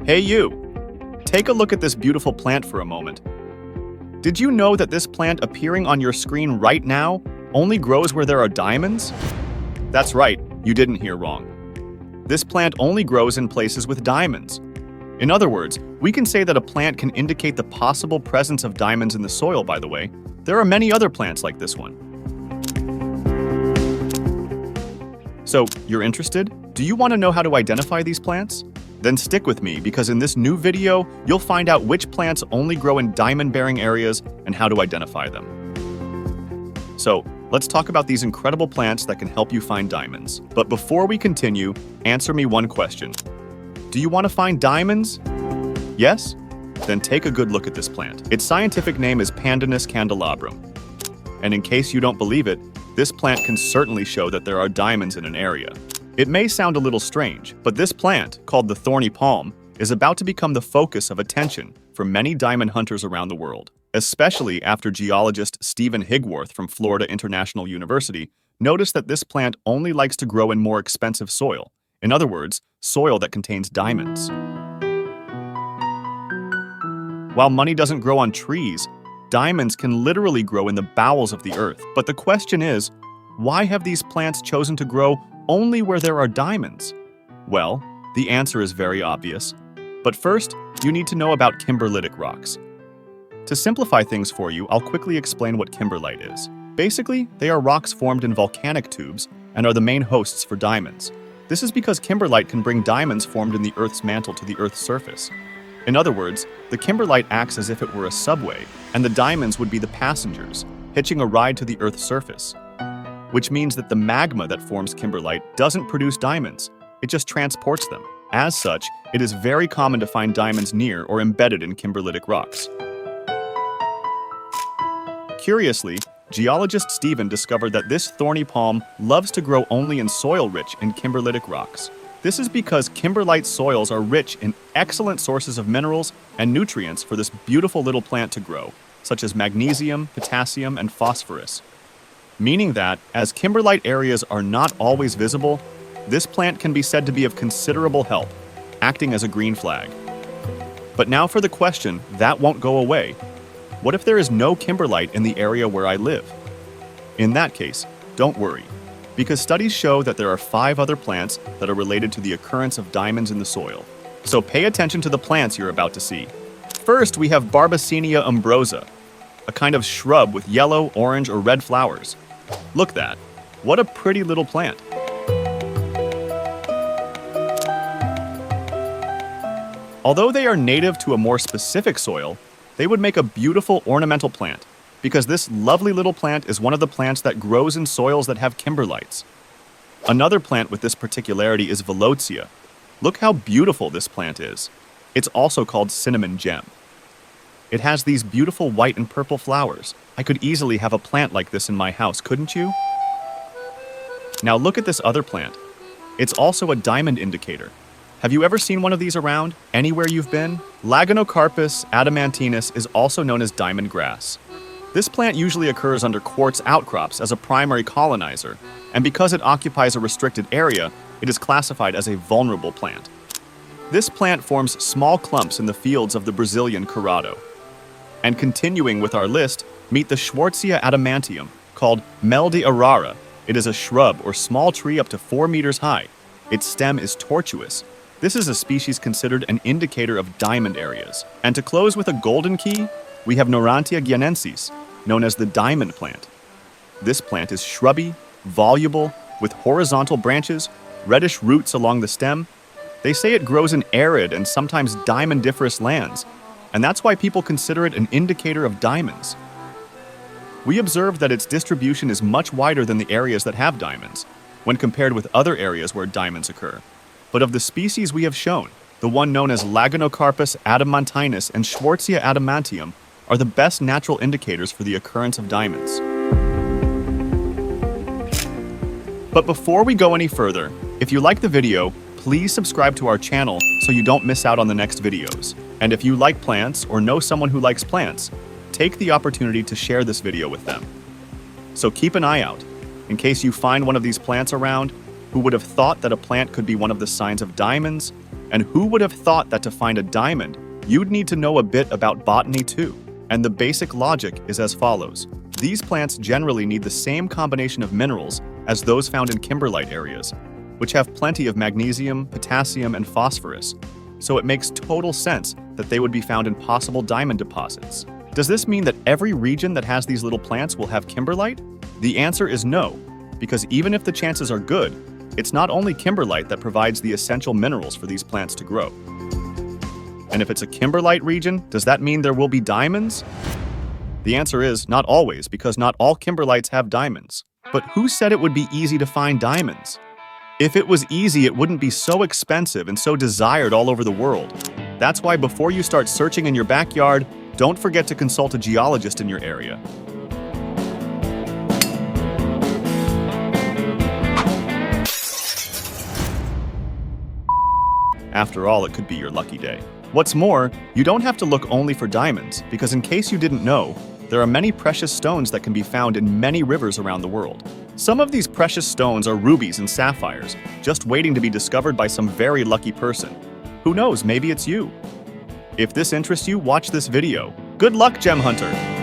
Hey you! Take a look at this beautiful plant for a moment. Did you know that this plant appearing on your screen right now only grows where there are diamonds? That's right, you didn't hear wrong. This plant only grows in places with diamonds. In other words, we can say that a plant can indicate the possible presence of diamonds in the soil, by the way. There are many other plants like this one. So, you're interested? Do you want to know how to identify these plants? Then stick with me, because in this new video, you'll find out which plants only grow in diamond-bearing areas and how to identify them. So, let's talk about these incredible plants that can help you find diamonds. But before we continue, answer me one question. Do you want to find diamonds? Yes? Then take a good look at this plant. Its scientific name is Pandanus candelabrum. And in case you don't believe it, this plant can certainly show that there are diamonds in an area. It may sound a little strange, but this plant, called the thorny palm, is about to become the focus of attention for many diamond hunters around the world, especially after geologist Stephen Higworth from Florida International University noticed that this plant only likes to grow in more expensive soil. In other words, soil that contains diamonds. While money doesn't grow on trees, diamonds can literally grow in the bowels of the earth. But the question is, why have these plants chosen to grow only where there are diamonds? Well, the answer is very obvious. But first, you need to know about kimberlitic rocks. To simplify things for you, I'll quickly explain what kimberlite is. Basically, they are rocks formed in volcanic tubes and are the main hosts for diamonds. This is because kimberlite can bring diamonds formed in the Earth's mantle to the Earth's surface. In other words, the kimberlite acts as if it were a subway, and the diamonds would be the passengers, hitching a ride to the Earth's surface. Which means that the magma that forms kimberlite doesn't produce diamonds, it just transports them. As such, it is very common to find diamonds near or embedded in kimberlitic rocks. Curiously, geologist Stephen discovered that this thorny palm loves to grow only in soil rich in kimberlitic rocks. This is because kimberlite soils are rich in excellent sources of minerals and nutrients for this beautiful little plant to grow, such as magnesium, potassium, and phosphorus. Meaning that, as kimberlite areas are not always visible, this plant can be said to be of considerable help, acting as a green flag. But now for the question that won't go away. What if there is no kimberlite in the area where I live? In that case, don't worry, because studies show that there are 5 other plants that are related to the occurrence of diamonds in the soil. So pay attention to the plants you're about to see. First, we have Barbacenia umbrosa, a kind of shrub with yellow, orange, or red flowers. Look that. What a pretty little plant. Although they are native to a more specific soil, they would make a beautiful ornamental plant, because this lovely little plant is one of the plants that grows in soils that have kimberlites. Another plant with this particularity is Volotea. Look how beautiful this plant is. It's also called cinnamon gem. It has these beautiful white and purple flowers. I could easily have a plant like this in my house, couldn't you? Now look at this other plant. It's also a diamond indicator. Have you ever seen one of these around, anywhere you've been? Laganocarpus adamantinus is also known as diamond grass. This plant usually occurs under quartz outcrops as a primary colonizer, and because it occupies a restricted area, it is classified as a vulnerable plant. This plant forms small clumps in the fields of the Brazilian Cerrado. And continuing with our list, meet the Schwartzia adamantium, called Mel de Arara. It is a shrub or small tree up to 4 meters high. Its stem is tortuous. This is a species considered an indicator of diamond areas. And to close with a golden key, we have Norantia guianensis, known as the diamond plant. This plant is shrubby, voluble, with horizontal branches, reddish roots along the stem. They say it grows in arid and sometimes diamondiferous lands, and that's why people consider it an indicator of diamonds. We observed that its distribution is much wider than the areas that have diamonds, when compared with other areas where diamonds occur. But of the species we have shown, the one known as Laganocarpus adamantinus and Schwartzia adamantium are the best natural indicators for the occurrence of diamonds. But before we go any further, if you like the video, please subscribe to our channel so you don't miss out on the next videos. And if you like plants or know someone who likes plants, take the opportunity to share this video with them. So keep an eye out, in case you find one of these plants around. Who would have thought that a plant could be one of the signs of diamonds? And who would have thought that to find a diamond, you'd need to know a bit about botany too? And the basic logic is as follows. These plants generally need the same combination of minerals as those found in kimberlite areas, which have plenty of magnesium, potassium, and phosphorus. So it makes total sense that they would be found in possible diamond deposits. Does this mean that every region that has these little plants will have kimberlite? The answer is no, because even if the chances are good, it's not only kimberlite that provides the essential minerals for these plants to grow. And if it's a kimberlite region, does that mean there will be diamonds? The answer is not always, because not all kimberlites have diamonds. But who said it would be easy to find diamonds? If it was easy, it wouldn't be so expensive and so desired all over the world. That's why before you start searching in your backyard, don't forget to consult a geologist in your area. After all, it could be your lucky day. What's more, you don't have to look only for diamonds, because in case you didn't know, there are many precious stones that can be found in many rivers around the world. Some of these precious stones are rubies and sapphires, just waiting to be discovered by some very lucky person. Who knows, maybe it's you. If this interests you, watch this video. Good luck, Gem Hunter!